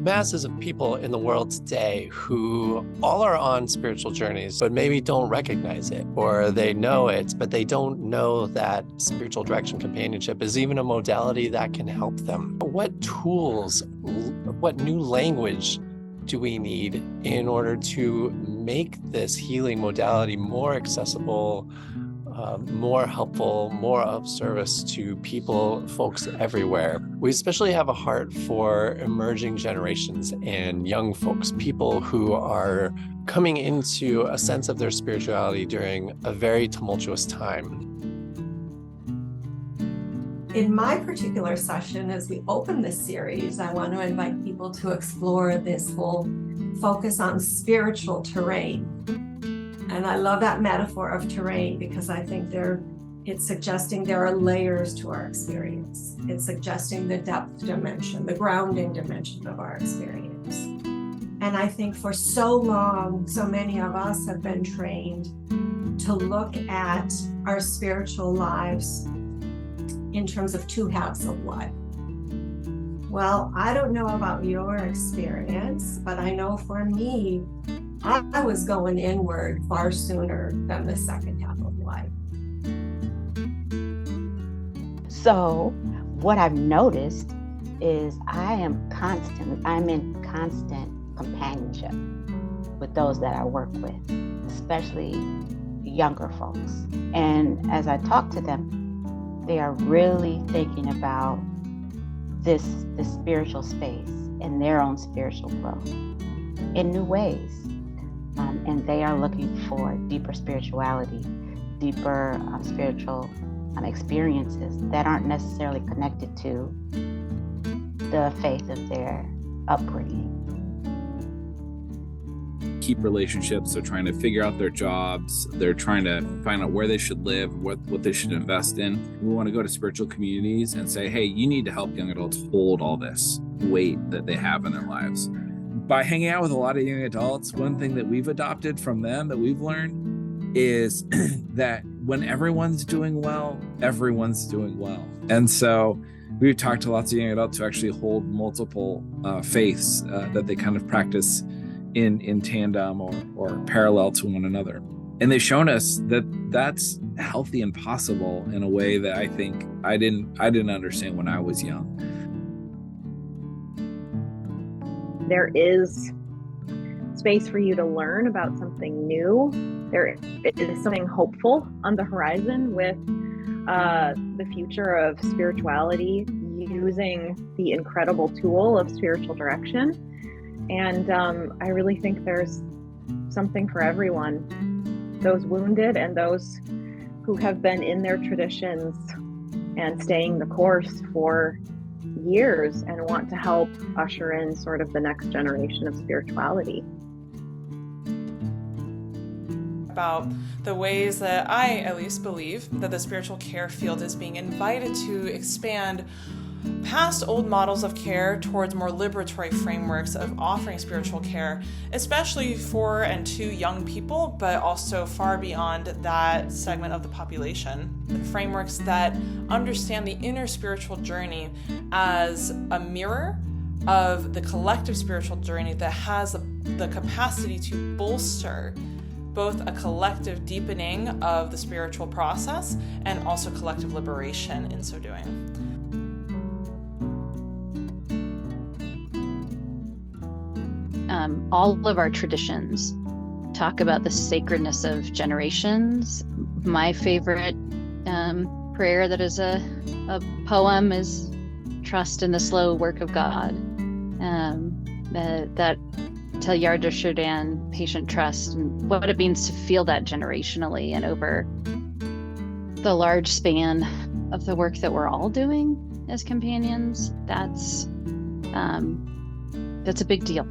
masses of people in the world today who all are on spiritual journeys, but maybe don't recognize it, or they know it, but they don't know that spiritual direction companionship is even a modality that can help them. What tools, what new language do we need in order to make this healing modality more accessible, more helpful, more of service to people, folks everywhere? We especially have a heart for emerging generations and young folks, people who are coming into a sense of their spirituality during a very tumultuous time. In my particular session, as we open this series, I want to invite people to explore this whole focus on spiritual terrain. And I love that metaphor of terrain because I think it's suggesting there are layers to our experience. It's suggesting the depth dimension, the grounding dimension of our experience. And I think for so long, so many of us have been trained to look at our spiritual lives in terms of two halves of life. Well, I don't know about your experience, but I know for me, I was going inward far sooner than the second half of life. So what I've noticed is I'm in constant companionship with those that I work with, especially younger folks. And as I talk to them, they are really thinking about this spiritual space and their own spiritual growth in new ways. And they are looking for deeper spirituality, deeper spiritual experiences that aren't necessarily connected to the faith of their upbringing. Keep relationships, they're trying to figure out their jobs, they're trying to find out where they should live, what they should invest in. We want to go to spiritual communities and say, hey, you need to help young adults hold all this weight that they have in their lives. By hanging out with a lot of young adults, one thing that we've adopted from them that we've learned is that when everyone's doing well, everyone's doing well. And so we've talked to lots of young adults who actually hold multiple faiths that they kind of practice in tandem or parallel to one another. And they've shown us that that's healthy and possible in a way that I think I didn't understand when I was young. There is space for you to learn about something new. There is something hopeful on the horizon with the future of spirituality using the incredible tool of spiritual direction. And I really think there's something for everyone, those wounded and those who have been in their traditions and staying the course for years and want to help usher in sort of the next generation of spirituality. About the ways that I at least believe that the spiritual care field is being invited to expand past old models of care towards more liberatory frameworks of offering spiritual care, especially for and to young people, but also far beyond that segment of the population. Frameworks that understand the inner spiritual journey as a mirror of the collective spiritual journey that has the capacity to bolster both a collective deepening of the spiritual process and also collective liberation in so doing. All of our traditions talk about the sacredness of generations. My favorite prayer that is a poem is "Trust in the slow work of God." That Teilhard de Chardin, patient trust, and what it means to feel that generationally and over the large span of the work that we're all doing as companions. That's a big deal.